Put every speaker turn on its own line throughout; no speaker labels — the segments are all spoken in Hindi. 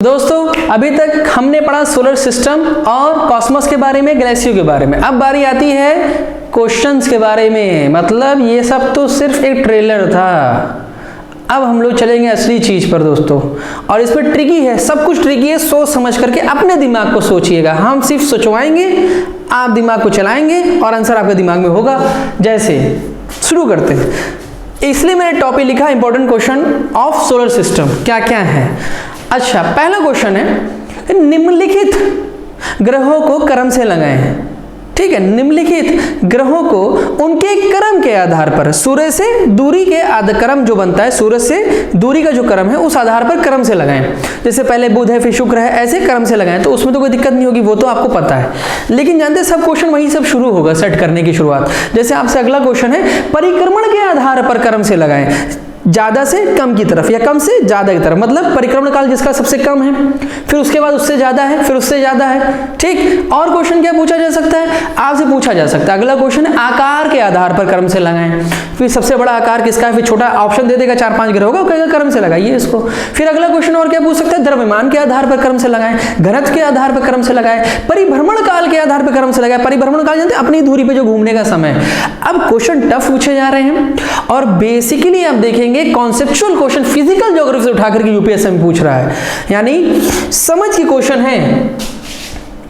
दोस्तों अभी तक हमने पढ़ा सोलर सिस्टम और कॉस्मोस के बारे में, गैलेक्सियों के बारे में। अब बारी आती है क्वेश्चंस के बारे में। मतलब ये सब तो सिर्फ एक ट्रेलर था, अब हम लोग चलेंगे असली चीज पर दोस्तों। और इस पर ट्रिकी है, सब कुछ ट्रिकी है, सोच समझ करके अपने दिमाग को सोचिएगा। हम सिर्फ सोचवाएंगे, आप दिमाग को चलाएंगे और आंसर आपके दिमाग में होगा। जैसे शुरू करते हैं, इसलिए मैंने टॉपिक लिखा important question of solar system. क्या क्या है? अच्छा, पहला क्वेश्चन है निम्नलिखित ग्रहों को क्रम से लगाएं। ठीक है, निम्नलिखित ग्रहों को उनके क्रम के आधार पर सूर्य से दूरी के क्रम जो बनता है, सूर्य से दूरी का जो क्रम है उस आधार पर क्रम से लगाएं। जैसे पहले बुध है फिर शुक्र है, ऐसे क्रम से लगाएं तो उसमें तो कोई दिक्कत नहीं होगी, वो तो आपको पता है। लेकिन जानते सब क्वेश्चन वहीं सब शुरू होगा सेट करने की शुरुआत। जैसे आपसे अगला क्वेश्चन है परिक्रमण के आधार पर क्रम से लगाएं, ज्यादा से कम की तरफ या कम से ज्यादा की तरफ। मतलब परिक्रमण काल जिसका सबसे कम है, फिर उसके बाद उससे ज्यादा है, फिर उससे ज्यादा है। ठीक, और क्वेश्चन क्या पूछा जा सकता है? आपसे पूछा जा सकता है अगला क्वेश्चन है आकार के आधार पर क्रम से लगाएं। फिर सबसे बड़ा आकार किसका है, फिर छोटा ऑप्शन दे देगा, 4-5 ग्रह होगा, कहेगा क्रम से लगाइए इसको। फिर अगला क्वेश्चन और क्या पूछ सकता है? द्रव्यमान के आधार पर क्रम से लगाएं, घनत्व के आधार पर क्रम से लगाएं, परिभ्रमण काल के आधार पर क्रम से लगाएं। परिभ्रमण काल जानते हैं, अपनी दूरी पे जो घूमने का समय। अब क्वेश्चन टफ पूछे जा रहे हैं और बेसिकली आप देखेंगे कॉन्सेप्चुअल क्वेश्चन फिजिकल ज्योग्राफी से उठाकर के यूपीएससी में पूछ रहा है। यानी समझ की क्वेश्चन है,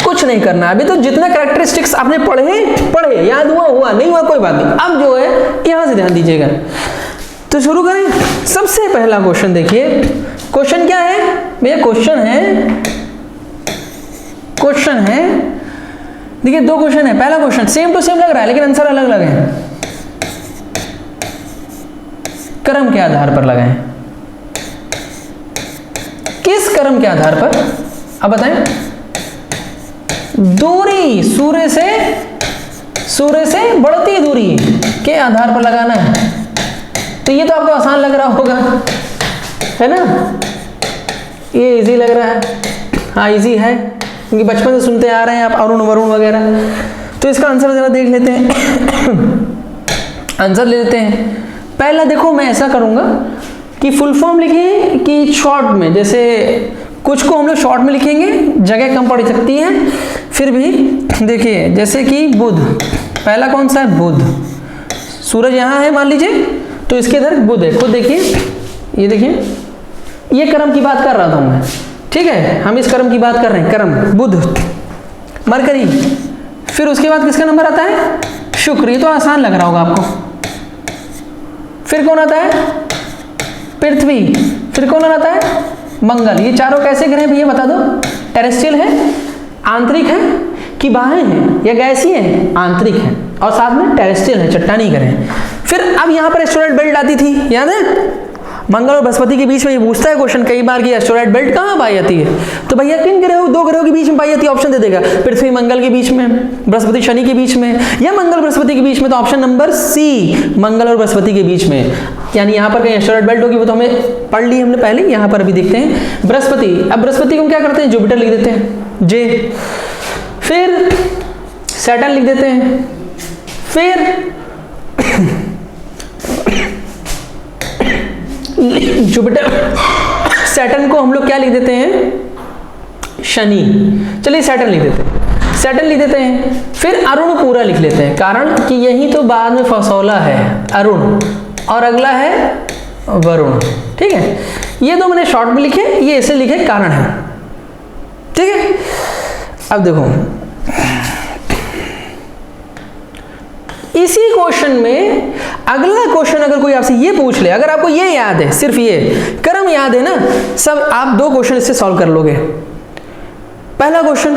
कुछ नहीं करना। अभी तो जितना कैरेक्टरिस्टिक्स आपने पढ़े याद हुआ नहीं हुआ कोई बात नहीं। अब जो है यहां से ध्यान दीजिएगा। तो शुरू करें। सबसे पहला क्वेश्चन देखिए, क्वेश्चन क्या है भैया? क्वेश्चन है देखिए, दो क्वेश्चन है। पहला क्वेश्चन सेम टू सेम लग रहा है लेकिन आंसर अलग अलग है। क्रम के आधार पर लगाएं। किस क्रम के आधार पर? अब बताएं। दूरी, सूर्य से बढ़ती दूरी के आधार पर लगाना है। तो ये तो आपको आसान लग रहा होगा, है ना? ये इजी लग रहा है। हाँ इजी है, क्योंकि बचपन से सुनते आ रहे हैं आप अरुण वरुण वगैरह। तो इसका आंसर जरा देख लेते हैं। आंसर ले लेते हैं। पहला देखो, मैं ऐसा करूंगा कि फुल फॉर्म लिखें कि शॉर्ट में। जैसे कुछ को हम लोग शॉर्ट में लिखेंगे, जगह कम पड़ सकती है, फिर भी देखिए जैसे कि बुध। पहला कौन सा है? बुध। सूरज यहाँ है मान लीजिए, तो इसके इधर बुध है। खुद देखिए, ये देखिए, ये क्रम की बात कर रहा था मैं। ठीक है, हम इस क्रम की बात कर रहे हैं। क्रम बुध, मरकरी, फिर उसके बाद किसका नंबर आता है? शुक्र। ये तो आसान लग रहा होगा आपको। फिर कौन आता है? पृथ्वी। फिर कौन आता है? मंगल। ये चारों कैसे ग्रह हैं भैया बता दो? टेरेस्ट्रियल है, आंतरिक है कि बाह्य है या गैसीय है? आंतरिक है, और साथ में टेरेस्ट्रियल है, चट्टानी ग्रह। फिर अब यहां पर एस्टेरॉयड बेल्ट आती थी, याद है? मंगल और बृहस्पति के बीच में ये पूछता है क्वेश्चन कई बार कि एस्टेरॉयड बेल्ट कहां पाई जाती है। तो भैया किन ग्रहों, दो ग्रहों के बीच में पाई जाती है? ऑप्शन दे देगा, पृथ्वी मंगल के बीच में, बृहस्पति शनि के बीच में, या मंगल बृहस्पति के बीच में। तो ऑप्शन नंबर सी, मंगल और बृहस्पति के बीच में। यानी यहां पर कहीं एस्टेरॉयड बेल्ट होगी, वो तो हमें पढ़ ली हमने पहले। यहां पर अभी देखते हैं बृहस्पति। अब बृहस्पति को क्या करते हैं? जुपिटर लिख देते हैं, जे। फिर सैटर्न लिख देते हैं। फिर जुपिटर, सैटर्न को हम लोग क्या लिख देते हैं? शनि। चलिए सैटर्न लिख देते हैं, सैटर्न लिख देते हैं। फिर अरुण पूरा लिख लेते हैं, कारण कि यही तो बाद में फसौला है, अरुण, और अगला है वरुण। ठीक है, ये दो मैंने शॉर्ट में लिखे, ये ऐसे लिखे, कारण है। ठीक है, अब देखो इसी क्वेश्चन में अगला क्वेश्चन अगर कोई आपसे ये पूछ ले, अगर आपको ये याद है, सिर्फ ये क्रम याद है ना, सब आप दो क्वेश्चन इससे सॉल्व कर लोगे। पहला क्वेश्चन,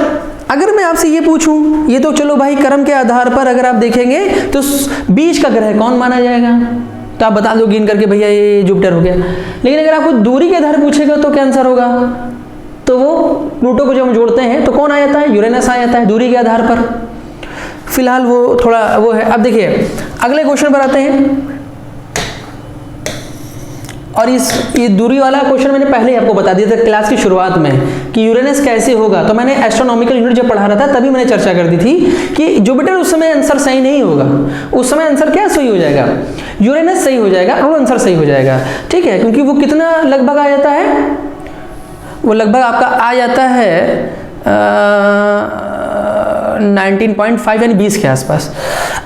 अगर मैं आपसे ये पूछूं, ये तो चलो भाई क्रम के आधार पर अगर आप देखेंगे तो बीच का ग्रह कौन माना जाएगा, तो आप बता दो गिन करके भैया ये जुपिटर हो गया। लेकिन अगर आपको दूरी के आधार पूछेगा तो क्या आंसर होगा? तो वो प्लूटो को जब हम जोड़ते हैं तो कौन आ जाता है? यूरेनस आ जाता है दूरी के आधार पर। फिलहाल वो थोड़ा वो है। अब देखिए अगले क्वेश्चन पर आते हैं, और ये दूरी वाला क्वेश्चन मैंने पहले ही आपको बता दिया था क्लास की शुरुआत में कि यूरेनस कैसे होगा। तो मैंने एस्ट्रोनॉमिकल यूनिट जब पढ़ा रहा था तभी मैंने चर्चा कर दी थी कि जुपिटर उस समय आंसर सही नहीं होगा। उस समय आंसर क्या सही हो जाएगा? यूरेनस सही हो जाएगा और आंसर सही हो जाएगा। ठीक है, क्योंकि वो कितना लगभग आ जाता है वो लगभग आपका आ जाता है 19.5 यानी 20 के आसपास।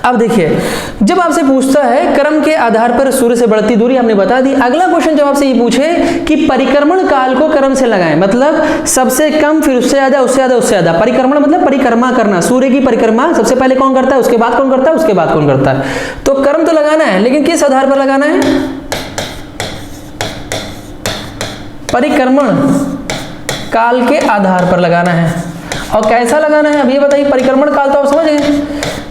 अब देखिए, जब आपसे पूछता है क्रम के आधार पर सूर्य से बढ़ती दूरी, हमने बता दी। अगला क्वेश्चन जब आपसे ये पूछे कि परिक्रमण काल को क्रम से लगाएं, मतलब सबसे कम, फिर उससे ज्यादा, उससे ज्यादा, उससे ज्यादा। परिक्रमण मतलब परिक्रमा करना, सूर्य की परिक्रमा सबसे पहले कौन करता है, उसके बाद कौन करता है, उसके बाद कौन करता है। तो क्रम तो लगाना है, लेकिन किस आधार पर लगाना है? परिक्रमण काल के आधार पर लगाना है। और कैसा लगाना है अब ये बताइए। परिक्रमण काल तो आप समझ गए,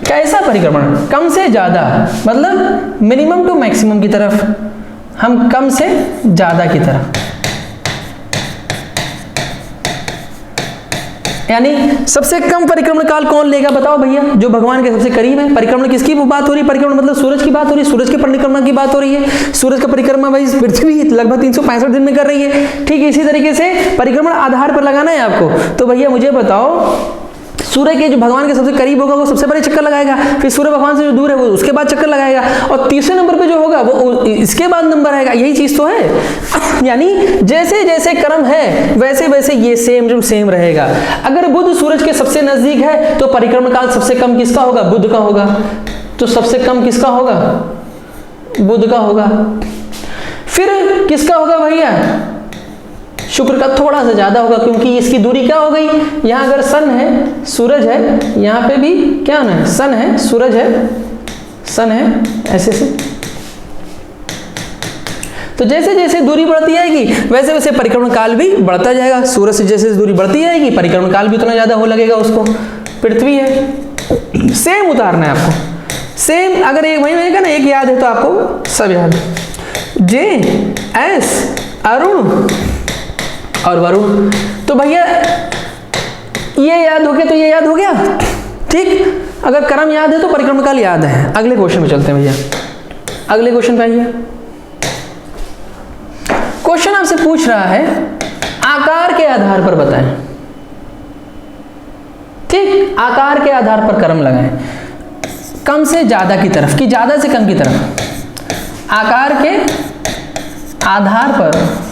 कैसा परिक्रमण? कम से ज्यादा, मतलब मिनिमम टू मैक्सिमम की तरफ, हम कम से ज्यादा की तरफ, यानी सबसे कम परिक्रमण काल कौन लेगा बताओ भैया? जो भगवान के सबसे करीब है। परिक्रमण किसकी बात हो रही है? परिक्रमण मतलब सूरज की बात हो रही है, सूरज की परिक्रमा की बात हो रही है। सूरज का परिक्रमा भाई पृथ्वी लगभग 365 दिन में कर रही है, ठीक है। इसी तरीके से परिक्रमण आधार पर लगाना है आपको। तो भैया मुझे बताओ, सूर्य के जो भगवान के सबसे करीब होगा वो सबसे पहले चक्कर लगाएगा, फिर सूर्य भगवान से जो दूर है वो उसके बाद चक्कर लगाएगा, और तीसरे नंबर पे जो होगा वो इसके बाद नंबर आएगा। यही चीज तो है, यानी जैसे जैसे क्रम है वैसे वैसे ये सेम रहेगा। अगर बुध सूरज के सबसे नजदीक है तो परिक्रमण काल सबसे कम किसका होगा? बुध का होगा। तो सबसे कम किसका होगा? बुध का होगा। फिर किसका होगा भैया? शुक्र का थोड़ा सा ज्यादा होगा, क्योंकि इसकी दूरी क्या हो गई? यहां अगर सन है, सूरज है, यहां पे भी क्या ना है? सन है, सूरज है, सन है, ऐसे से। तो जैसे जैसे दूरी बढ़ती जाएगी वैसे वैसे परिक्रमण काल भी बढ़ता जाएगा। सूरज से जैसे दूरी बढ़ती जाएगी परिक्रमण काल भी उतना ज्यादा हो लगेगा उसको। पृथ्वी है, सेम उतारना है आपको, सेम। अगर एक वही रहेगा ना, एक याद है तो आपको सब याद है। जे एस अरुण और वरुण, तो भैया ये याद हो गया तो ये याद हो गया, ठीक। अगर क्रम याद है तो परिक्रमण काल याद है। अगले क्वेश्चन में चलते हैं भैया, अगले क्वेश्चन पे आइए। क्वेश्चन आपसे पूछ रहा है आकार के आधार पर बताएं, ठीक। आकार के आधार पर क्रम लगाएं, कम से ज्यादा की तरफ कि ज्यादा से कम की तरफ। आकार के आधार पर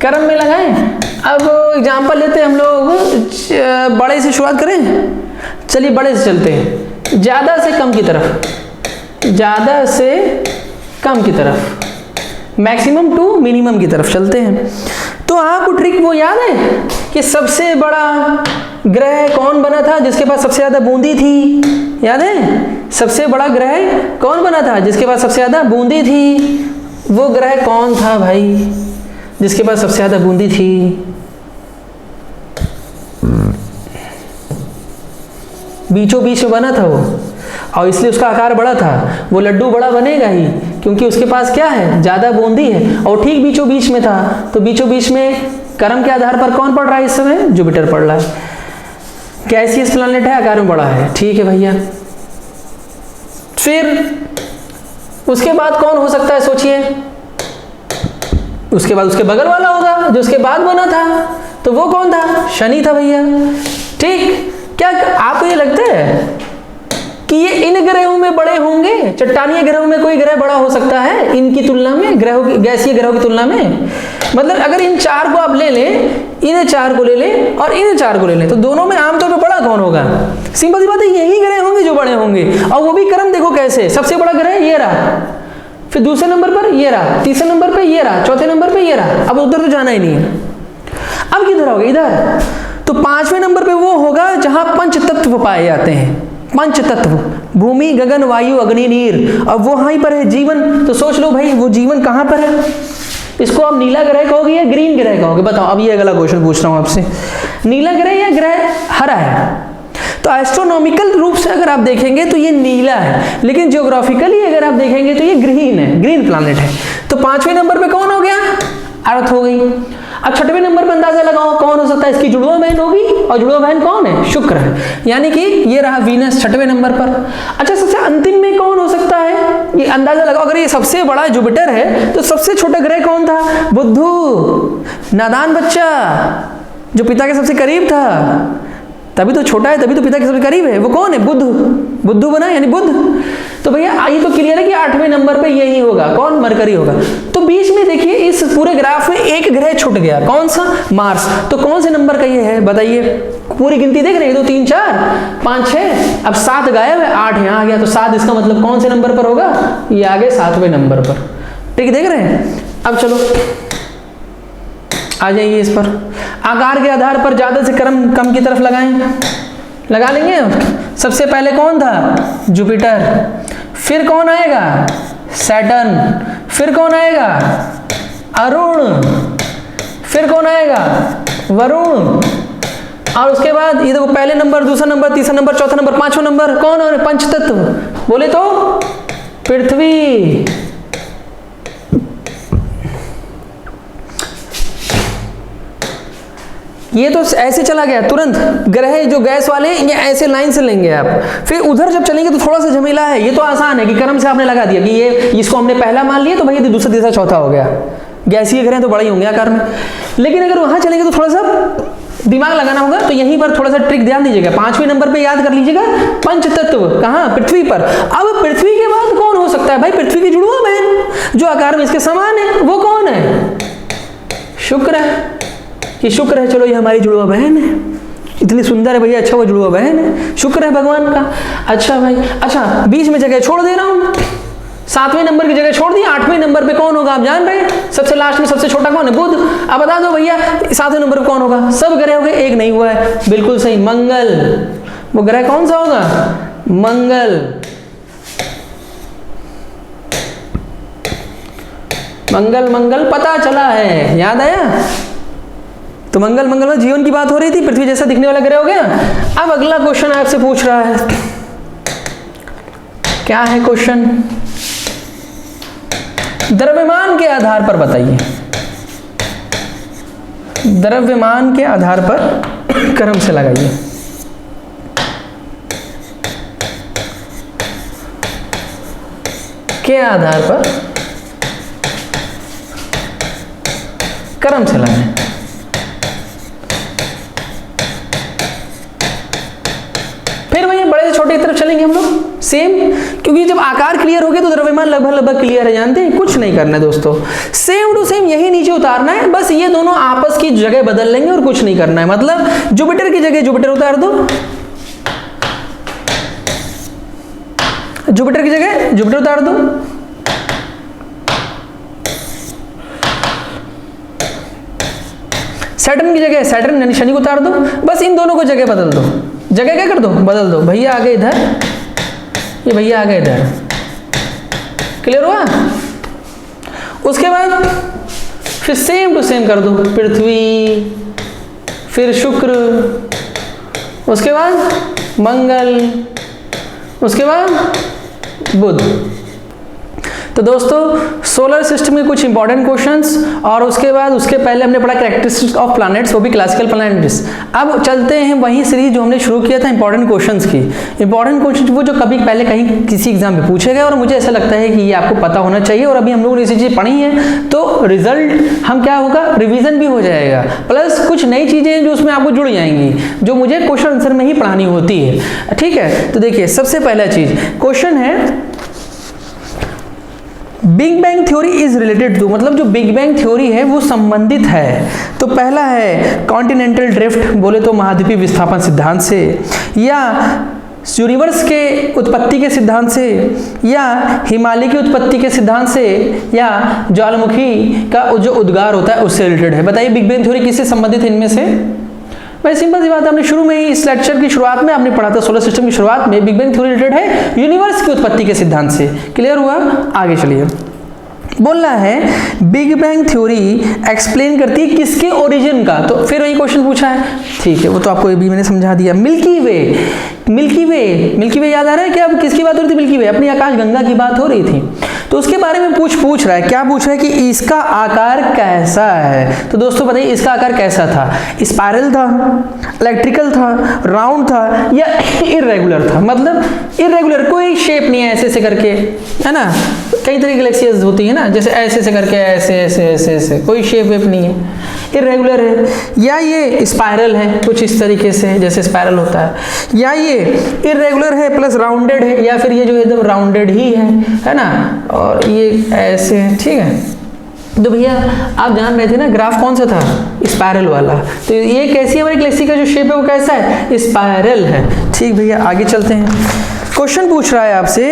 क्रम में लगाएं। अब एग्जांपल लेते हैं हम लोग, बड़े से शुरुआत करें। चलिए बड़े से चलते हैं, ज्यादा से कम की तरफ, ज्यादा से कम की तरफ, मैक्सिमम टू मिनिमम की तरफ चलते हैं। तो आपको ट्रिक वो याद है कि सबसे बड़ा ग्रह कौन बना था जिसके पास सबसे ज्यादा बूंदी थी? याद है? सबसे बड़ा ग्रह कौन बना था जिसके पास सबसे ज्यादा बूंदी थी? वो ग्रह कौन था भाई जिसके पास सबसे ज्यादा बूंदी थी? बीचों बीच में बना था वो, और इसलिए उसका आकार बड़ा था। वो लड्डू बड़ा बनेगा ही क्योंकि उसके पास क्या है? ज्यादा बूंदी है, और ठीक बीचों बीच में था। तो बीचों बीच में क्रम के आधार पर कौन पड़ रहा है इस समय? जुपिटर पड़ रहा है। गैसियस प्लैनेट है, आकार में बड़ा है, ठीक है भैया। फिर उसके बाद कौन हो सकता है सोचिए? उसके बाद उसके बगल वाला होगा जो उसके बाद बना था, तो वो कौन था? शनि था भैया, ठीक। क्या आपको ये लगता है कि ये इन ग्रहों में बड़े होंगे? चट्टानीय ग्रहों में कोई ग्रह बड़ा हो सकता है इनकी तुलना में, ग्रहों की, गैसीय ग्रहों की तुलना में? मतलब अगर इन चार को आप ले लें, इन चार को ले लें और इन चार को ले लें, तो दोनों में आमतौर पर बड़ा कौन होगा? सिंपल सी बात है, यही ग्रह होंगे जो बड़े होंगे। और वो भी क्रम देखो कैसे, सबसे बड़ा ग्रह ये रहा, फिर दूसरे नंबर पर ये रहा, तीसरे नंबर पे ये रहा, चौथे नंबर पे ये रहा। अब उधर तो जाना ही नहीं है। अब किधर होगा? इधर। तो पांचवें नंबर पे वो होगा जहां पंच तत्व पाए जाते हैं। पंच तत्व, भूमि, गगन, वायु, अग्नि, नीर। अब वो वहीं पर है जीवन। तो सोच लो भाई वो जीवन कहां पर है? इसको आप नीला ग्रह कहोगे या ग्रीन ग्रह कहोगे? बताओ। अब ये अगला क्वेश्चन पूछ रहा हूं आपसे, नीला ग्रह या ग्रह हरा है? तो एस्ट्रोनॉमिकल रूप से अगर आप देखेंगे तो ये नीला है, लेकिन ज्योग्राफिकली अगर आप देखेंगे तो ये ग्रीन है, ग्रीन प्लैनेट है। तो पांचवें नंबर पे कौन हो गया? अर्थ हो गई। अब छठवें नंबर पे अंदाजा लगाओ कौन हो सकता है? इसकी जुड़वा बहन होगी, और जुड़वा बहन कौन है? शुक्र है, यानी कि ये रहा वीनस छठवें नंबर पर। अच्छा, सबसे अंतिम में कौन हो सकता है? ये अंदाजा लगाओ। अगर ये सबसे बड़ा जुपिटर है तो सबसे छोटा ग्रह कौन था? बुद्धू, नादान बच्चा जो पिता के सबसे करीब था, तभी तो छोटा है, तभी तो पिता के सबसे करीब है। वो कौन है? बुद्ध। बुद्धू बना यानी बुद्ध। तो भैया ये तो क्लियर है कि 8वें नंबर पे यही होगा, कौन, मरकरी होगा। तो बीच में देखिए इस पूरे ग्राफ में एक ग्रह छूट गया, कौन सा, मार्स। तो कौन से नंबर का ये है बताइए, पूरी गिनती देख रहे हैं, 1 2 3 4 5 6, अब 7 गायब है, 8 यहाँ आ गया, तो 7 इसका मतलब कौन से नंबर पर होगा, ये आ गए 7वें नंबर पर। ठीक देख रहे हैं। अब चलो आ जाइए इस पर, आकार के आधार पर ज्यादा से कम की तरफ लगाएं, लगा लेंगे। सबसे पहले कौन था, जुपिटर, फिर कौन आएगा, सैटर्न, फिर कौन आएगा, अरुण, फिर कौन आएगा, वरुण, और उसके बाद ये देखो पहले नंबर, दूसरा नंबर, तीसरा नंबर, चौथा नंबर, 5वां नंबर कौन है, पंचतत्व बोले तो पृथ्वी। ये तो ऐसे चला गया तुरंत, ग्रह जो गैस वाले ये ऐसे लाइन से लेंगे आप। फिर उधर जब चलेंगे तो थोड़ा सा झमेला है, ये तो आसान है कि क्रम से आपने लगा दिया कि ये इसको हमने पहला मान लिया तो भैया दूसरा तीसरा चौथा हो गया, गैसीय ग्रह तो बड़े ही होंगे आकार में। लेकिन अगर वहां चलेंगे तो थोड़ा सा दिमाग लगाना होगा, तो यहीं पर थोड़ा सा ट्रिक ध्यान दीजिएगा। 5वें नंबर पे याद कर लीजिएगा पंचतत्व, कहाँ, पृथ्वी पर। अब पृथ्वी के बाद कौन हो सकता है भाई, पृथ्वी की जुड़वा बहन जो आकार में इसके समान है, वो कौन है, शुक्र है, कि शुक्र है, चलो ये हमारी जुड़वा बहन है, इतनी सुंदर है भैया, अच्छा वो जुड़वा बहन है, शुक्र है भगवान का। अच्छा भाई, अच्छा बीच में जगह छोड़ दे रहा हूं, 7वें नंबर की जगह छोड़ दी, 8वें नंबर पे कौन होगा आप जान रहे हैं, सबसे लास्ट में सबसे छोटा कौन है, बुध। अब बता दो भैया 7वें नंबर पे कौन होगा, सब ग्रह हो गए, एक नहीं हुआ है, बिल्कुल सही, मंगल। वो ग्रह कौन सा होगा, मंगल। मंगल मंगल पता चला है, याद आया। तो मंगल मंगल में जीवन की बात हो रही थी, पृथ्वी जैसा दिखने वाला ग्रह हो गया। अब अगला क्वेश्चन आपसे पूछ रहा है, क्या है क्वेश्चन, द्रव्यमान के आधार पर बताइए, द्रव्यमान के आधार पर क्रम से लगाइए। के आधार पर क्रम से लगाएं। फिर वही बड़े से छोटे की तरफ चलेंगे हम लोग सेम, क्योंकि जब आकार क्लियर हो गया तो द्रव्यमान लगभग क्लियर है, जानते हैं, कुछ नहीं करना है दोस्तों, सेम टू सेम यही नीचे उतारना है, बस ये दोनों आपस की जगह बदल लेंगे और कुछ नहीं करना है। मतलब जुपिटर की जगह जुपिटर उतार दो, जुपिटर की जगह जुपिटर उतार दो, सैटर्न की जगह सैटर्न यानी शनि को उतार दो, बस इन दोनों को जगह बदल दो, जगह क्या कर दो, बदल दो, भैया आ गए इधर, ये भैया आ गए इधर, क्लियर हुआ। उसके बाद फिर सेम टू सेम कर दो, पृथ्वी, फिर शुक्र, उसके बाद मंगल, उसके बाद बुध। तो दोस्तों सोलर सिस्टम के कुछ इंपॉर्टेंट क्वेश्चंस, और उसके बाद उसके पहले हमने पढ़ा कैरेक्टरिस्टिक्स ऑफ प्लैनेट्स, वो भी क्लासिकल प्लैनेट्स। अब चलते हैं वही सीरीज जो हमने शुरू किया था इंपॉर्टेंट क्वेश्चंस की। इंपॉर्टेंट क्वेश्चन वो जो कभी पहले कहीं किसी एग्जाम में पूछे गए और मुझे ऐसा लगता है कि ये आपको पता होना चाहिए, और अभी हम लोगों ने इसी चीज़ पढ़ी है तो रिजल्ट हम क्या होगा, रिविजन भी हो जाएगा, प्लस कुछ नई चीज़ें जो उसमें आपको जुड़ जाएंगी जो मुझे क्वेश्चन आंसर में ही पढ़ानी होती है। ठीक है, तो देखिए सबसे पहला चीज क्वेश्चन है big bang theory is related to, मतलब जो बिग बैंग थ्योरी है वो संबंधित है। तो पहला है कॉन्टिनेंटल ड्रिफ्ट, बोले तो महाद्वीपीय विस्थापन सिद्धांत से, या यूनिवर्स के उत्पत्ति के सिद्धांत से, या हिमालय की उत्पत्ति के सिद्धांत से, या ज्वालामुखी का जो उद्गार होता है उससे रिलेटेड है। बताइए बिग बैंग थ्योरी किससे संबंधित है इनमें से। भाई सिंपल सी बात, हमने शुरू में ही इस लेक्चर की शुरुआत में आपने पढ़ा था, सोलर सिस्टम की शुरुआत में बिग बैंग थ्योरी रिलेटेड है यूनिवर्स की उत्पत्ति के सिद्धांत से। क्लियर हुआ, आगे चलिए। बोलना है बिग बैंग थ्योरी एक्सप्लेन करती है किसके ओरिजिन का, तो फिर वही क्वेश्चन पूछा है, ठीक है वो तो आपको भी मैंने समझा दिया। मिल्की वे, मिल्की वे, मिल्की वे याद आ रहा है क्या, अब किसकी बात हो रही थी, मिल्की वे अपनी आकाश गंगा की बात हो रही थी, तो उसके बारे में पूछ रहा है, क्या पूछ रहा है कि इसका आकार कैसा है। तो दोस्तों बताइए इसका आकार कैसा था, स्पाइरल था, इलेक्ट्रिकल था, राउंड था, या इर्रेगुलर था। मतलब इर्रेगुलर, कोई शेप नहीं है ऐसे ऐसे करके, है ना, कई तरह की गैलेक्सीज होती है ना, जैसे ऐसे ऐसे करके, ऐसे ऐसे ऐसे ऐसे, कोई शेप वेप नहीं है। इरेगुलर है, या ये स्पाइरल है कुछ इस तरीके से जैसे स्पाइरल होता है, या ये इरेगुलर है प्लस राउंडेड है, या फिर ये जो एकदम राउंडेड ही है ना, और ये ऐसे है, ठीक है। तो भैया आप जान रहे थे ना ग्राफ कौन सा था, स्पाइरल वाला, तो ये कैसी हमारी गैलेक्सी का जो शेप है वो कैसा है, स्पाइरल है। ठीक भैया आगे चलते हैं। क्वेश्चन पूछ रहा है आपसे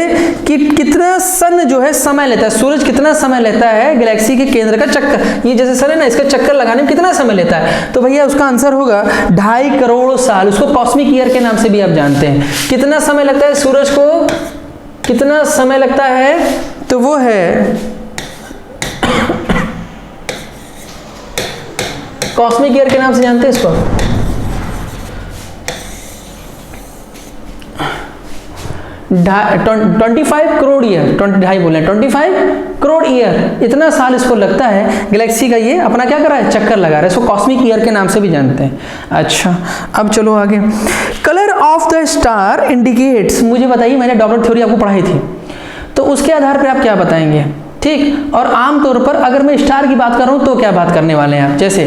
कि कितना सन जो है समय लेता है, सूरज कितना समय लेता है गैलेक्सी के केंद्र का चक्कर, ये जैसे सन है ना इसका चक्कर लगाने में कितना समय लेता है, तो भैया उसका आंसर होगा 2.5 करोड़ साल। उसको कॉस्मिक ईयर के नाम से भी आप जानते हैं। कितना समय लगता है सूरज को, कितना समय लगता है, तो वो है कॉस्मिक ईयर के नाम से जानते हैं इसको, 25 करोड़ ईयर, 25 करोड़ ईयर, इतना साल इसको लगता है गैलेक्सी का ये अपना क्या कर रहा है, चक्कर लगा रहा है। इसको कॉस्मिक ईयर के नाम से भी जानते हैं। अच्छा अब चलो आगे। Colour of the star indicates, मुझे बताइए मैंने डॉपलर थ्योरी आपको पढ़ाई थी, तो उसके आधार पर आप क्या बताएंगे, ठीक। और आमतौर पर अगर मैं स्टार की बात कर रहा हूं तो क्या बात करने वाले हैं आप, जैसे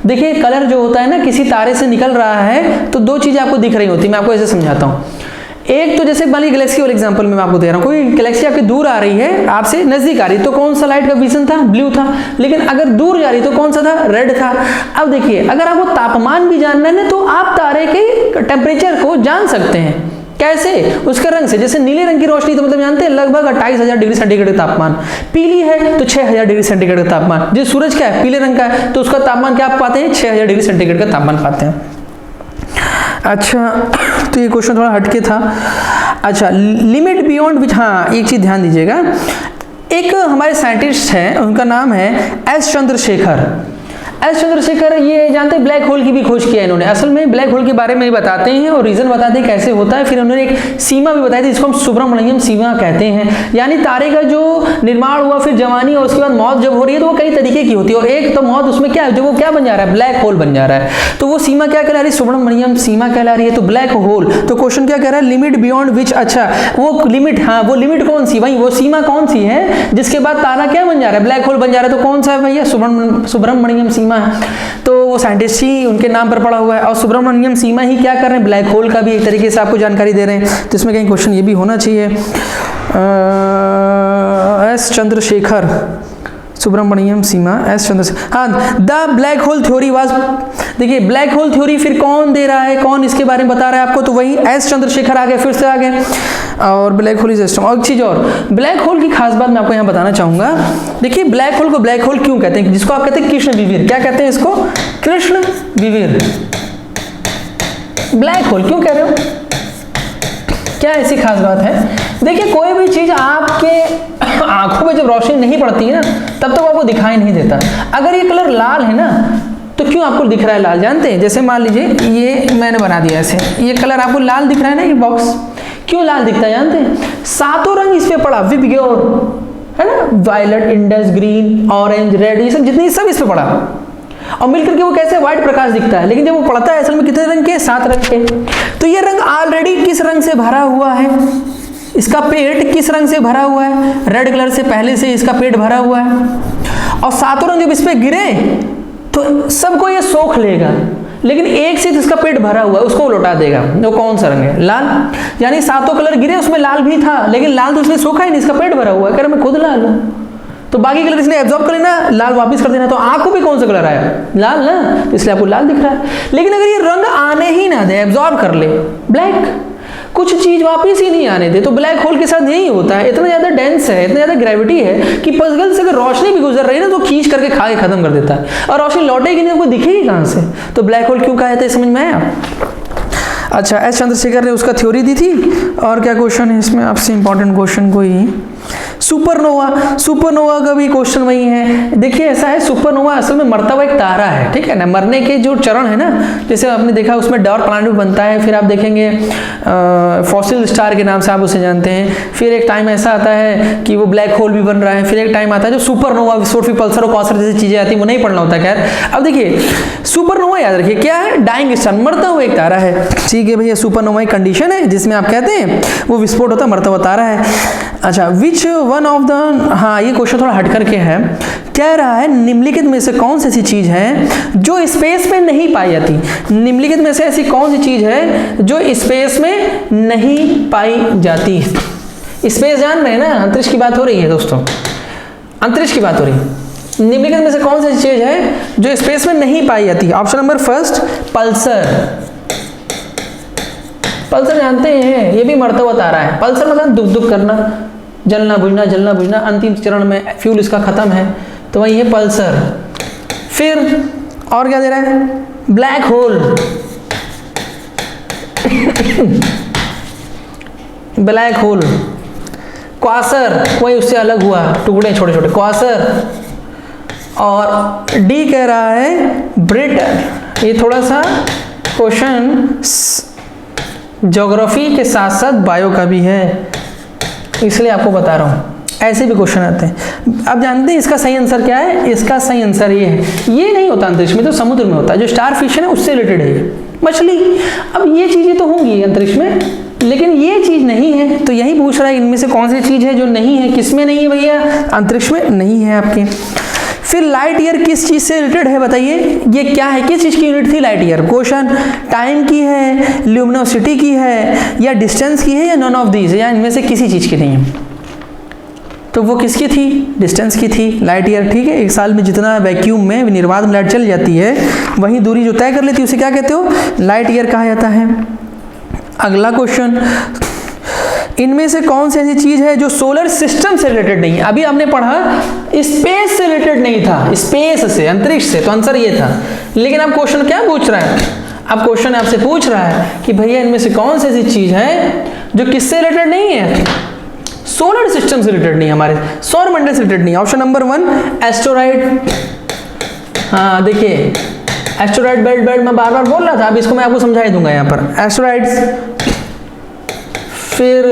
देखिए कलर जो होता है ना किसी तारे से निकल रहा है तो दो चीजें आपको दिख रही होती है, मैं आपको ऐसे समझाता हूं। एक तो जैसे मान लीजिए गैलेक्सी वाले एग्जांपल में मैं आपको दे रहा हूं, कोई गैलेक्सी आपके दूर आ रही है, आपसे नजदीक आ रही, तो कौन सा लाइट का विजन था, ब्लू था, लेकिन अगर दूर जा रही तो कौन सा था, रेड था। अब देखिए अगर आपको तापमान भी जानना है ना तो आप तारे के टेम्परेचर को जान सकते हैं। कैसे, उसके रंग से। जैसे नीले रंग की रोशनी तो मतलब जानते हैं लगभग 28,000 डिग्री सेंटीग्रेड का तापमान, पीली है तो 6,000 डिग्री सेंटीग्रेड का तापमान। जो सूरज क्या है, पीले रंग का है, तो उसका तापमान क्या आप पाते हैं, 6,000 डिग्री सेंटीग्रेड का तापमान पाते हैं। अच्छा तो ये क्वेश्चन थोड़ा हटके था। अच्छा लिमिट बियॉन्ड विच, हाँ एक चीज ध्यान दीजिएगा, एक हमारे साइंटिस्ट हैं उनका नाम है एस चंद्रशेखर। एस चंद्रशेखर ये जानते हैं ब्लैक होल की भी खोज किया इन्होंने। असल में ब्लैक होल के बारे में बताते हैं और रीजन बताते हैं कैसे होता है। फिर उन्होंने एक सीमा भी बताई थी जिसको हम सुब्रमण्यम सीमा कहते हैं, यानी तारे का जो निर्माण हुआ फिर जवानी और उसके बाद मौत जब हो रही है तो वो कई तरीके की होती है, और एक तो मौत उसमें क्या है, जो वो क्या बन जा रहा है, ब्लैक होल बन जा रहा है। तो वो सीमा क्या कहला रही है, सुब्रमण्यम सीमा कहला रही है, तो ब्लैक होल। तो क्वेश्चन क्या कह रहा है, लिमिट बियॉन्ड विच, अच्छा वो लिमिट, हाँ वो लिमिट कौन सी, वही वो सीमा कौन सी है जिसके बाद तारा क्या बन जा रहा है, ब्लैक होल बन जा रहा है। तो कौन सा है भैया, सुब्रमण्यम सीमा है। तो वो साइंटिस्ट ही उनके नाम पर पड़ा हुआ है, और सुब्रमण्यम सीमा ही क्या कर रहे हैं, ब्लैक होल का भी एक तरीके से आपको जानकारी दे रहे हैं। तो इसमें कहीं क्वेश्चन ये भी होना चाहिए। एस चंद्रशेखर, सुब्रमण्यम सीमा, एस चंद्रशेखर, हाँ the black hole theory was, देखिए ब्लैक होल थ्योरी फिर कौन दे रहा है, कौन इसके बारे में बता रहा है आपको, तो वही एस चंद्रशेखर आ गए, फिर से आ गए। और ब्लैक होल इज सिस्टम। और एक चीज और, ब्लैक होल की खास बात मैं आपको यहाँ बताना चाहूंगा। देखिए ब्लैक होल को ब्लैक होल क्यों कहते हैं, जिसको आप कहते हैं कृष्ण विवीर, क्या कहते हैं इसको, कृष्ण विवीर। ब्लैक होल क्यों कह रहे हो, क्या ऐसी खास बात है। देखिए कोई भी चीज आपके आंखों में जब रोशनी नहीं पड़ती है ना तब तो आपको दिखाई नहीं देता। अगर ये कलर लाल है ना तो क्यों आपको दिख रहा है लाल, जानते हैं। जैसे मान लीजिए ये मैंने बना दिया ऐसे, ये कलर आपको लाल दिख रहा है ना, ये बॉक्स क्यों लाल दिखता है जानते हैं, सातों रंग इस पे पड़ा, विबग्योर है ना, violet, indigo, green, orange, red, ये सब जितने सब इस पे पड़ा, और मिलकर के वो कैसे व्हाइट प्रकाश दिखता है। लेकिन जब वो पड़ता है असल में कितने रंग के, 7 रंग के। तो ये रंग ऑलरेडी किस रंग से भरा हुआ है, इसका पेट किस रंग से भरा हुआ है, रेड कलर से पहले से इसका पेट भरा हुआ है, और सातों रंग जब इस पे गिरे तो सबको ये सोख लेगा, लेकिन एक से इसका पेट भरा हुआ है उसको लौटा देगा। वो कौन सा रंग है, लाल। यानी सातों कलर गिरे उसमें लाल भी था, लेकिन लाल तो उसने सोखा ही नहीं, इसका पेट भरा हुआ है, कह रहा मैं खुद लाल हूं, तो बाकी कलर इसने एब्जॉर्ब कर लेना, लाल वापस कर देना। तो आंखों पे कौन सा कलर आया, लाल ना, तो इसलिए आपको लाल दिख रहा है। लेकिन अगर ये रंग आने ही ना दे, एब्जॉर्ब कर ले, ब्लैक, कुछ चीज वापस ही नहीं आने दे, तो ब्लैक होल के साथ यही होता है। इतना ज्यादा डेंस है, इतना ज्यादा ग्रेविटी है कि पजगल से अगर रोशनी भी गुजर रही है ना तो खींच करके खा के खत्म कर देता है, और रोशनी लौटेगी नहीं, आपको दिखेगी कहां से। तो ब्लैक होल क्यों कहा जाता है, समझ में आया। अच्छा एस चंद्रशेखर ने उसका थ्योरी दी थी। और क्या क्वेश्चन है इसमें आपसे, इंपॉर्टेंट क्वेश्चन कोई, सुपरनोवा, सुपरनोवा का भी क्वेश्चन वही है। देखिए ऐसा है, सुपरनोवा असल में मरता हुआ एक तारा है, ठीक है ना, मरने के जो चरण है ना, जैसे आपने देखा उसमें डॉर्क प्लैनेट भी बनता है, फिर आप देखेंगे फॉसिल स्टार के नाम से आप उसे जानते हैं। फिर एक टाइम ऐसा आता है कि वो ब्लैक होल भी बन रहा है, फिर एक टाइम आता है जो सुपरनोवा, विस्फोट, पल्सर और क्वासर जैसी चीजें आती है, वो नहीं पढ़ना होता। खैर अब देखिए सुपरनोवा याद रखिए क्या है, डाइंग स्टार, मरता हुआ एक तारा है, ठीक है भैया। सुपरनोवा एक कंडीशन है जिसमें आप कहते हैं वो विस्फोट होता मरता हुआ तारा है। अच्छा, विच वन ऑफ द, हाँ ये क्वेश्चन थोड़ा हट करके है, कह रहा है निम्नलिखित में से कौन सी ऐसी चीज है जो स्पेस में नहीं पाई जाती। निम्नलिखित में से ऐसी कौन सी चीज है जो स्पेस में नहीं पाई जाती। स्पेस जान रहे हैं ना, अंतरिक्ष की बात हो रही है दोस्तों, अंतरिक्ष की बात हो रही है। निम्नलिखित में से कौन सी चीज है जो स्पेस में नहीं पाई जाती। Option number first Pulsar. Pulsar जानते हैं, ये भी मरता हुआ तारा है। पल्सर मतलब दुख दुख करना, जलना बुझना, जलना बुझना, अंतिम चरण में फ्यूल इसका खत्म है, तो वही है पल्सर। फिर और क्या दे रहा है, black hole. Black hole, Quasar, वही उससे अलग हुआ, टुकड़े छोटे छोटे, क्वासर। और डी कह रहा है ब्रिट। ये थोड़ा सा क्वेश्चन ज्योग्राफी के साथ साथ बायो का भी है, इसलिए आपको बता रहा हूँ, ऐसे भी क्वेश्चन आते हैं। अब जानते हैं इसका सही आंसर क्या है। इसका सही आंसर ये है, ये नहीं होता अंतरिक्ष में, तो समुद्र में होता है। जो स्टार फिश है ना, उससे रिलेटेड है मछली। अब ये चीजें तो होंगी अंतरिक्ष में, लेकिन ये चीज नहीं है, तो यही पूछ रहा है इनमें से कौन सी चीज है जो नहीं है। किसमें नहीं है भैया, अंतरिक्ष में नहीं है आपके। फिर लाइट ईयर किस चीज से रिलेटेड है बताइए, ये क्या है, किस चीज की यूनिट थी लाइट ईयर। क्वेश्चन टाइम की है, ल्यूमिनोसिटी की है, या डिस्टेंस की है, या नॉन ऑफ दीज, या इनमें से किसी चीज की नहीं है। तो वो किसकी थी, डिस्टेंस की थी लाइट ईयर। ठीक है, एक साल में जितना वैक्यूम में निर्वात में लाइट चल जाती है, वही दूरी जो तय कर लेती है उसे क्या कहते हो, लाइट ईयर कहा जाता है। अगला क्वेश्चन, इनमें से कौन सी ऐसी चीज है जो सोलर सिस्टम से रिलेटेड नहीं है। अभी आपने पढ़ा स्पेस से रिलेटेड नहीं था, स्पेस से, अंतरिक्ष से, तो आंसर ये था। लेकिन अब क्वेश्चन क्या पूछ रहा है, अब क्वेश्चन आपसे पूछ रहा है कि भैया इनमें से कौन सी ऐसी चीज है जो किससे रिलेटेड नहीं है, सोलर सिस्टम से रिलेटेड नहीं, हमारे सौर मंडल से रिलेटेड नहीं। Option number 1 asteroid. हाँ देखिए, एस्टेरॉइड बेल्ट, मैं बार बार बोल रहा था, अब इसको मैं आपको समझा ही दूंगा यहाँ पर। एस्टेरॉइड्स, फिर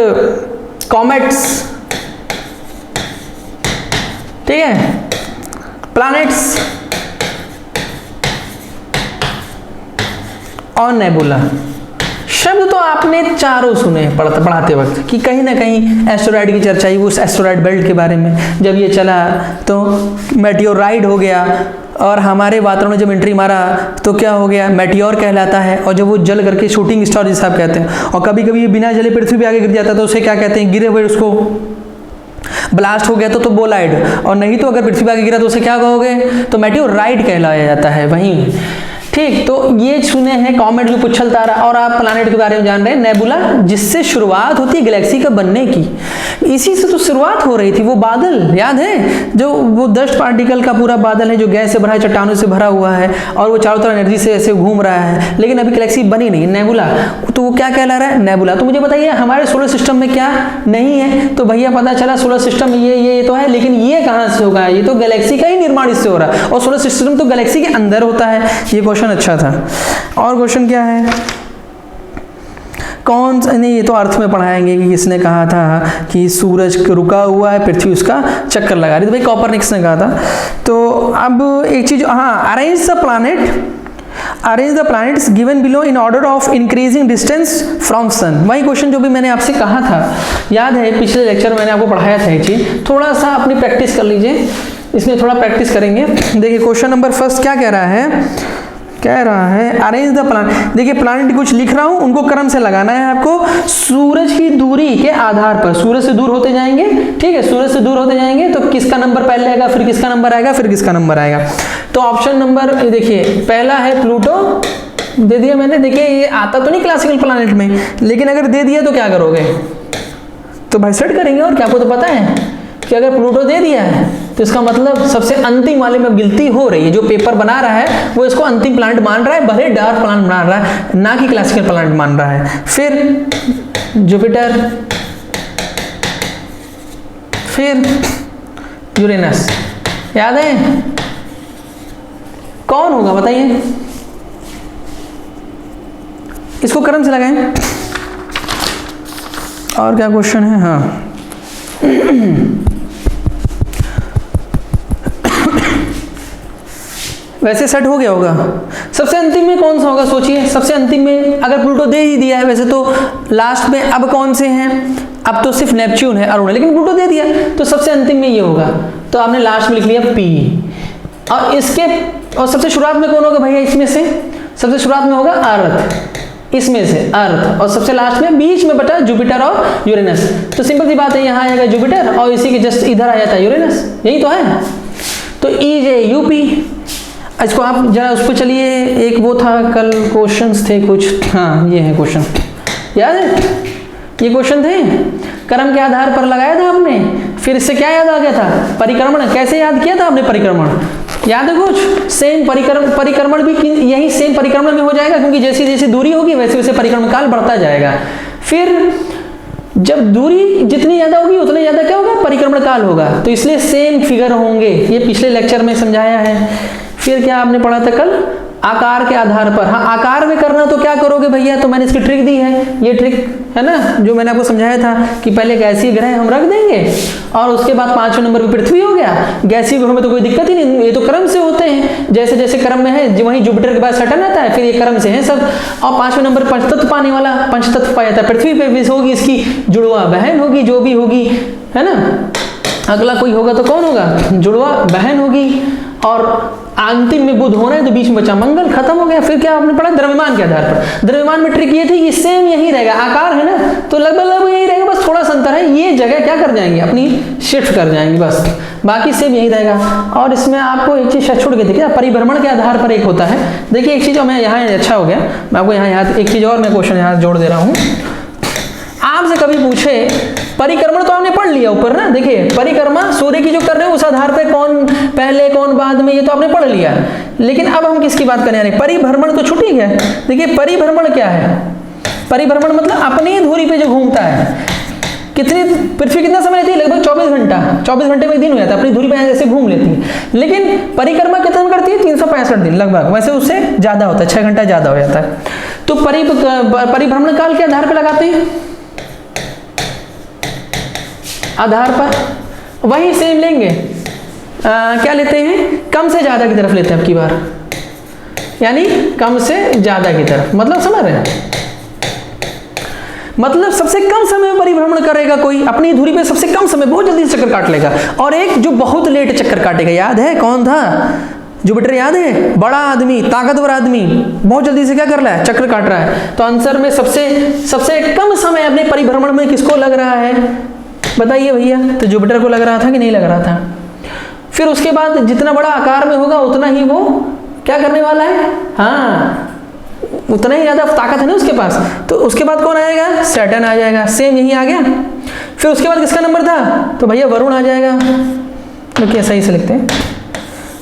कॉमेट्स, ठीक है, प्लैनेट्स और नेबुला। शब्द तो आपने चारों सुने पढ़ाते वक्त कि कहीं ना कहीं एस्टेरॉइड की चर्चा ही, उस एस्टेरॉइड बेल्ट के बारे में। जब ये चला तो मेटियोराइड हो गया, और हमारे वातावरण में जब एंट्री मारा तो क्या हो गया, मेटियोर कहलाता है। और जब वो जल करके शूटिंग स्टार जिसे आप कहते हैं, और कभी कभी बिना जले पृथ्वी पे आगे गिर जाता है तो उसे क्या कहते हैं, गिरे हुए उसको ब्लास्ट हो गया तो बोलाइड, और नहीं तो अगर पृथ्वी पे आगे गिरा तो उसे क्या कहोगे, तो मेटियोराइड कहलाया जाता है वहीं। ठीक, तो ये सुने हैं कॉमेट जो पुच्छल तारा, और आप प्लैनेट के बारे में जान रहे हैं, नेबुला, जिससे शुरुआत होती है गैलेक्सी का बनने की। इसी से तो शुरुआत हो रही थी। वो बादल याद है, जो वो डस्ट पार्टिकल का पूरा बादल है जो गैस से भरा है, चट्टानों से भरा हुआ है, और वो चारों तरफ एनर्जी से ऐसे घूम रहा है, लेकिन अभी गैलेक्सी बनी नहीं, नेबुला। तो वो क्या कहला रहा है, नेबुला। तो मुझे बताइए हमारे सोलर सिस्टम में क्या नहीं है, तो भैया पता चला सोलर सिस्टम ये तो है, लेकिन ये कहाँ से होगा, ये तो गैलेक्सी का ही निर्माण इससे हो रहा है, और सोलर सिस्टम तो गैलेक्सी के अंदर होता है। ये क्वेश्चन अच्छा था। और क्वेश्चन क्या है, कौन, नहीं ये तो अर्थ में पढ़ाएंगे कि किसने कहा था कि सूरज रुका हुआ है, पृथ्वी उसका चक्कर लगा रही, तो भाई कॉपरनिकस ने कहा था। तो अब एक चीज, हाँ, arrange the planets given below in order of increasing distance from sun. वही क्वेश्चन जो भी मैंने आपसे कहा था, याद है पिछले लेक्चर में मैंने आपको पढ़ाया था। ये चीज थोड़ा सा अपनी प्रैक्टिस कर लीजिए, इसमें थोड़ा प्रैक्टिस करेंगे। देखिए क्वेश्चन नंबर फर्स्ट क्या कह रहा है, अरेंज द प्लैनेट। देखिए प्लैनेट कुछ लिख रहा हूं, उनको क्रम से लगाना है आपको, सूरज की दूरी के आधार पर। सूरज से दूर होते जाएंगे, ठीक है, सूरज से दूर होते जाएंगे तो किसका नंबर पहले आएगा, फिर किसका नंबर आएगा, फिर किसका नंबर आएगा। तो ऑप्शन नंबर देखिए, पहला है प्लूटो, दे दिया मैंने। देखिए ये आता तो नहीं क्लासिकल प्लैनेट में, लेकिन अगर दे दिया तो क्या करोगे, तो भाई सेट करेंगे। और क्या आपको तो पता है कि अगर प्लूटो दे दिया है तो इसका मतलब सबसे अंतिम वाले में गिनती हो रही है। जो पेपर बना रहा है वो इसको अंतिम प्लैनेट मान रहा है, भले डार्क प्लैनेट मान रहा है, ना कि क्लासिकल प्लैनेट मान रहा है। फिर जुपिटर, फिर यूरेनस, याद है कौन होगा बताइए, इसको क्रम से लगाएं। और क्या क्वेश्चन है, हाँ वैसे सेट हो गया होगा। सबसे अंतिम में कौन सा होगा सोचिए, सबसे अंतिम में अगर प्लूटो दे ही दिया है वैसे तो, लास्ट में अब कौन से हैं, अब तो सिर्फ नेपच्यून है, अरुण है, लेकिन प्लूटो दे दिया, तो सबसे अंतिम में ये होगा, तो आपने लास्ट में लिख लिया P। और इसके और सबसे शुरुआत में कौन होगा भैया इसमें से? सबसे शुरुआत में होगा अर्थ, इसमें से अर्थ, और सबसे लास्ट में बीच में बटा जुपिटर और यूरेनस। तो सिंपल सी बात है, यहाँ आएगा जुपिटर और इसी के जस्ट इधर आ जाता है यूरेनस, यही तो है। तो EJUP, इसको आप जरा उस पर चलिए, एक वो था कल क्वेश्चंस थे कुछ, हाँ ये है क्वेश्चन, याद है ये क्वेश्चन थे, क्रम के आधार पर लगाया था आपने, फिर इससे क्या याद आ गया था? परिक्रमण। कैसे याद किया था आपने परिक्रमण? याद है कुछ? सेम परिक्रमण भी यही सेम परिक्रमण में हो जाएगा, क्योंकि जैसी जैसी दूरी होगी वैसे वैसे परिक्रमण काल बढ़ता जाएगा। फिर जब दूरी जितनी ज्यादा होगी उतने ज्यादा क्या होगा? परिक्रमण काल होगा। तो इसलिए सेम फिगर होंगे, ये पिछले लेक्चर में समझाया है। फिर क्या आपने पढ़ा था कल? आकार के आधार पर। हाँ, आकार में करना तो क्या करोगे भैया? तो मैंने इसकी ट्रिक दी है, ये ट्रिक है ना जो मैंने आपको समझाया था कि पहले गैसीय ग्रह हम रख देंगे और उसके बाद 5वें नंबर पे पृथ्वी हो गया। गैसीय ग्रहों में तो कोई दिक्कत ही नहीं, ये तो क्रम से होते हैं, जैसे जैसे क्रम में है वहीं जुपिटर के बाद सटर्न आता है, फिर ये क्रम से है सब। और 5वें नंबर पंचतत्व पाने वाला, पंचतत्व पाया जाता है पृथ्वी पे भी होगी, इसकी जुड़वा बहन होगी जो भी होगी, है ना। अगला कोई होगा तो कौन होगा? जुड़वा बहन होगी। और अंतिम में बुध होना है तो बीच में बचा मंगल, खत्म हो गया। फिर क्या आपने पढ़ा? द्रव्यमान के आधार पर। द्रव्यमान में ट्रिक ये थी कि सेम यही रहेगा, आकार है ना तो लगभग यही रहेगा, बस थोड़ा सा अंतर है, ये जगह क्या कर जाएंगे अपनी शिफ्ट कर जाएंगे बस, बाकी सेम यही रहेगा। और इसमें आपको एक चीज छोड़ के देखिए, परिभ्रमण के आधार पर एक होता है। देखिए एक चीज मैं यहाँ अच्छा हो गया, मैं आपको यहाँ एक चीज और मैं क्वेश्चन यहाँ जोड़ दे रहा हूँ। आपसे कभी पूछे परिक्रमण तो आपने पढ़ लिया ऊपर ना, देखिए परिक्रमा सूर्य की जो कर रहे हो उस आधार पे कौन पहले कौन बाद में, ये तो आपने पढ़ लिया। लेकिन अब हम किसकी बात करने आ रहे हैं? परिभ्रमण तो छूट ही गया। देखिए परिभ्रमण क्या है? परिभ्रमण मतलब अपनी धुरी पे जो घूमता है। कितनी पृथ्वी कितना समय लेती है? लगभग 24 घंटा। 24 घंटे में एक दिन हो जाता है, अपनी धुरी पे ऐसे घूम लेती है। लेकिन परिक्रमा कितना करती है? 365 दिन लगभग, वैसे उससे ज्यादा होता है, 6 घंटा ज्यादा हो जाता है। तो परिभ्रमण काल के आधार पर लगाते हैं, आधार पर वही सेम लेंगे। क्या लेते हैं? कम से ज्यादा की तरफ लेते हैं अब की बार, यानी कम से ज्यादा की तरफ। मतलब समझ रहे हैं? मतलब सबसे कम समय में परिभ्रमण करेगा कोई अपनी धुरी पे, सबसे कम समय, बहुत जल्दी चक्कर काट लेगा। और एक जो बहुत लेट चक्कर काटेगा, याद है कौन था? जुपिटर, याद है? बड़ा आदमी, ताकतवर आदमी, बहुत जल्दी से क्या कर रहा है? चक्कर काट रहा है। तो आंसर में सबसे कम समय अपने परिभ्रमण में किसको लग रहा है बताइए भैया? तो जुपिटर को लग रहा था कि नहीं लग रहा था? फिर उसके बाद जितना बड़ा आकार में होगा उतना ही वो क्या करने वाला है? हाँ, उतना ही ज्यादा ताकत है ना उसके पास। तो उसके बाद कौन आएगा? सैटर्न आ जाएगा। सेम यही आ गया। फिर उसके बाद किसका नंबर था? तो भैया वरुण आ जाएगा। देखिए सही से लिखते हैं,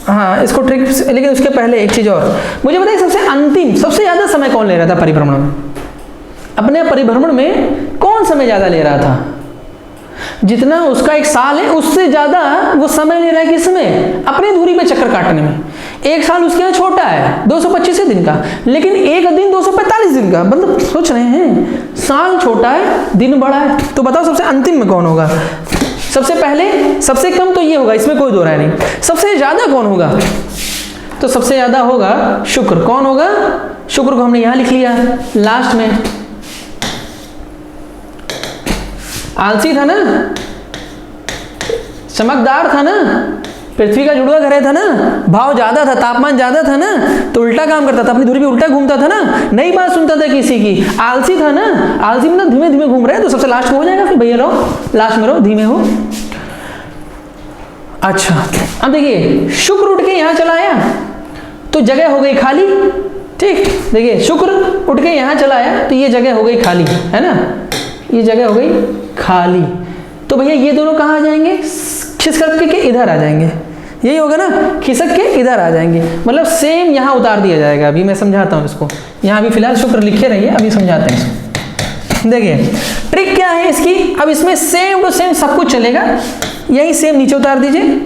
हाँ इसको ट्रिक। लेकिन उसके पहले एक चीज और मुझे बताइए, सबसे अंतिम सबसे ज्यादा समय कौन ले रहा था परिभ्रमण में? अपने परिभ्रमण में कौन समय ज्यादा ले रहा था? जितना उसका एक साल है उससे ज्यादा वो समय ले रहा है किसमें? अपनी धुरी पे चक्कर काटने में। एक साल उसके यहाँ छोटा है 225 दिन का, लेकिन एक दिन 245 दिन का। मतलब सोच रहे हैं, साल छोटा है दिन बड़ा है। तो बताओ सबसे अंतिम में कौन होगा? सबसे पहले सबसे कम तो ये होगा, इसमें कोई दो राय नहीं। सबसे ज्यादा कौन होगा? तो सबसे ज्यादा होगा शुक्र। कौन होगा? शुक्र को हमने यहां लिख लिया लास्ट में। आलसी था ना, चमकदार था ना, पृथ्वी का जुड़वा ग्रह था ना, भाव ज्यादा था, तापमान ज्यादा था ना, तो उल्टा काम करता था, अपनी धुरी पे उल्टा घूमता था ना, नहीं बात सुनता था किसी की। आलसी था ना, आलसी मतलब धीमे धीमे घूम रहे हैं, तो सबसे लास्ट में हो जाएगा। फिर भैया रहो लास्ट में, रहो धीमे हो। अच्छा अब देखिए, शुक्र उठ के यहां चला आया तो जगह हो गई खाली। ठीक, देखिए शुक्र उठ के यहां चला आया तो ये जगह हो गई खाली, है ना, ये जगह हो गई खाली। तो भैया ये दोनों कहाँ आ जाएंगे? खिसक के इधर आ जाएंगे। यही होगा ना, खिसक के इधर आ जाएंगे। मतलब सेम यहाँ उतार दिया जाएगा। अभी मैं समझाता हूँ इसको, यहाँ अभी फिलहाल शुक्र लिखे रहिए, अभी समझाते हैं इसको। देखिए ट्रिक क्या है इसकी। अब इसमें सेम टू सेम सब कुछ चलेगा। यही सेम नीचे उतार दीजिए,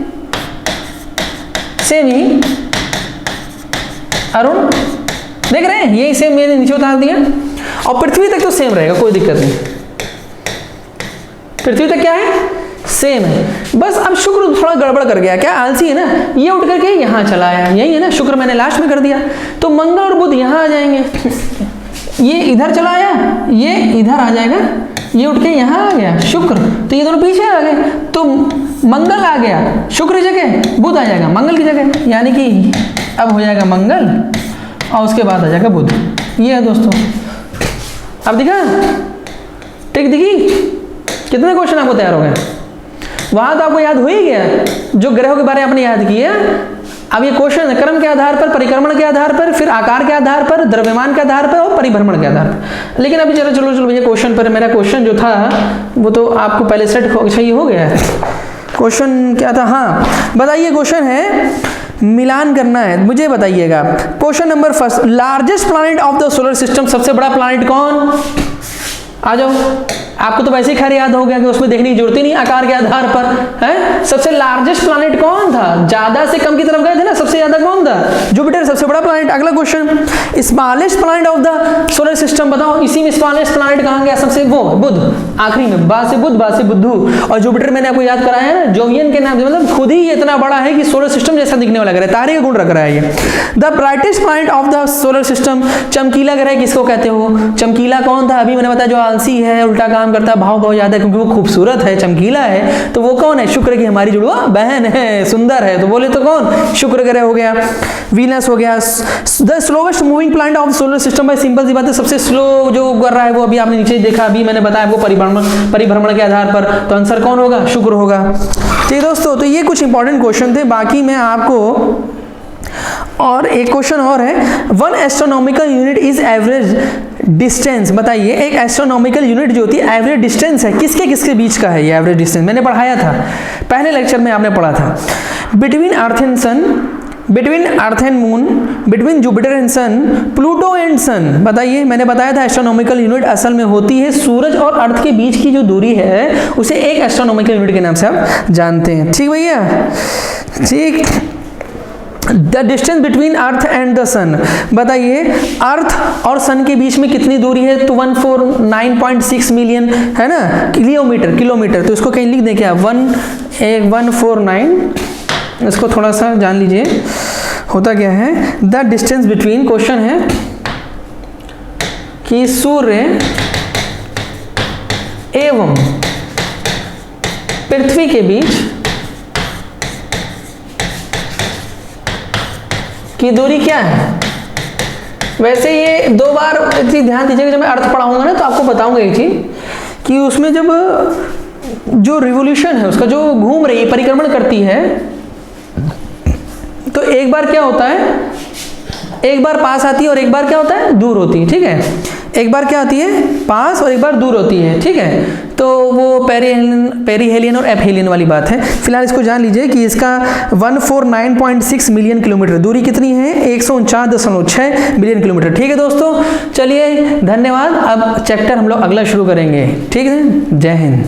सेम यही। अरुण देख रहे हैं, यही सेम मैंने नीचे उतार दिया। और पृथ्वी तक तो सेम रहेगा, कोई दिक्कत नहीं। पृथ्वी तक क्या है? सेम है। बस अब शुक्र थोड़ा गड़बड़ कर गया, क्या आलसी है ना, ये उठ करके यहां चला आया। यही है ना, शुक्र मैंने लास्ट में कर दिया। तो मंगल और बुध यहां आ जाएंगे। ये इधर चला आया, ये इधर आ जाएगा, ये उठ के यहाँ आ गया शुक्र, तो ये दोनों पीछे आ गए, तो मंगल आ गया शुक्र की जगह, बुध आ जाएगा मंगल की जगह, यानी कि अब हो जाएगा मंगल और उसके बाद आ जाएगा बुध। ये है दोस्तों, अब दिखा टिक दिखी, कितने क्वेश्चन आपको तैयार हो गए। वहां तो आपको याद हो ही गया जो ग्रहों के बारे में आपने याद किया। अब ये क्वेश्चन क्रम के आधार पर, परिक्रमण के आधार पर, फिर आकार के आधार पर, द्रव्यमान के आधार पर और परिभ्रमण के आधार पर। लेकिन अभी चलो भैया क्वेश्चन पर, मेरा क्वेश्चन जो था वो तो आपको पहले सेट सही हो गया है। क्वेश्चन क्या था, हाँ बताइए, क्वेश्चन है मिलान करना है, मुझे बताइएगा। Question number first, largest planet of the solar system, सबसे बड़ा प्लैनेट कौन, आ जाओ। आपको तो वैसे ही खैर याद हो गया कि उसमें देखने की जरूरत ही नहीं आकार के आधार पर है। सबसे लार्जेस्ट प्लैनेट कौन था, ज्यादा से कम की तरफ गए थे ना, सबसे ज्यादा कौन था, जुपिटर सबसे बड़ा प्लैनेट। अगला question, smallest planet of the solar system बताओ, इसी में स्मॉलेस्ट प्लैनेट कहां गया, सबसे वो बुध, आखिरी में बा से बुध, बा से बुधू। और जुपिटर मैंने आपको याद कराया है ना, जोवियन के नाम से, मतलब खुद ही इतना बड़ा है कि सोलर सिस्टम जैसा दिखने वाला ग्रह, तारे का गुण रख रहा है ये। The brightest planet of the solar system, चमकीला ग्रह किसको कहते हो, चमकीला कौन था, अभी मैंने बताया जो आलसी है, उल्टा काम करता है, भाव बहुत ज्यादा है क्योंकि वो खूबसूरत है, चमकीला है, तो वो कौन है, शुक्र की हमारी जुड़वा बहन है, सुंदर है, तो बोले तो कौन, शुक्र ग्रह हो गया। वीनस हो गया। The slowest moving planet of solar system, भाई सिंपल सी बात है, सबसे स्लो जो कर रहा है वो अभी आपने नीचे देखा, अभी मैंने बताया वो परिभ्रमण के आधार पर, तो आंसर कौन होगा, शुक्र होगा। ठीक दोस्तों, तो ये कुछ इंपॉर्टेंट क्वेश्चन थे, बाकी मैं आपको और एक क्वेश्चन और है, one astronomical unit is average distance, बताइए एक एस्ट्रोनॉमिकल यूनिट जो होती है एवरेज डिस्टेंस है, किसके किसके बीच का है ये एवरेज डिस्टेंस, मैंने पढ़ाया था पहले लेक्चर में, आपने पढ़ा था। Between earth and sun, between earth and moon, between Jupiter and sun, Pluto and sun, बताइए मैंने बताया था एस्ट्रोनॉमिकल यूनिट असल में होती है सूरज और अर्थ के बीच की जो दूरी है उसे एक एस्ट्रोनॉमिकल यूनिट के नाम से आप जानते हैं। ठीक भैया, ठीक। The distance between earth and the sun, बताइए अर्थ और सन के बीच में कितनी दूरी है, तो 149.6 मिलियन है ना, किलोमीटर, तो इसको कहीं लिख दें क्या, 149, इसको थोड़ा सा जान लीजिए होता क्या है। द डिस्टेंस बिटवीन, क्वेश्चन है कि सूर्य एवं पृथ्वी के बीच की दूरी क्या है। वैसे ये दो बार ध्यान दीजिएगा, जब मैं अर्थ पढ़ाऊंगा ना तो आपको बताऊंगा एक चीज कि उसमें जब जो रिवोल्यूशन है उसका जो घूम रही है, परिक्रमण करती है, तो एक बार क्या होता है, एक बार पास आती है और एक बार क्या होता है, दूर होती है। ठीक है, एक बार क्या आती है, पास, और एक बार दूर होती है। ठीक है, तो वो पेरीहेलियन और एपहेलियन वाली बात है। फिलहाल इसको जान लीजिए कि इसका 149.6 मिलियन किलोमीटर, दूरी कितनी है, 149.6 मिलियन किलोमीटर। ठीक है दोस्तों, चलिए धन्यवाद। अब चैप्टर हम लोग अगला शुरू करेंगे। ठीक है, जय हिंद।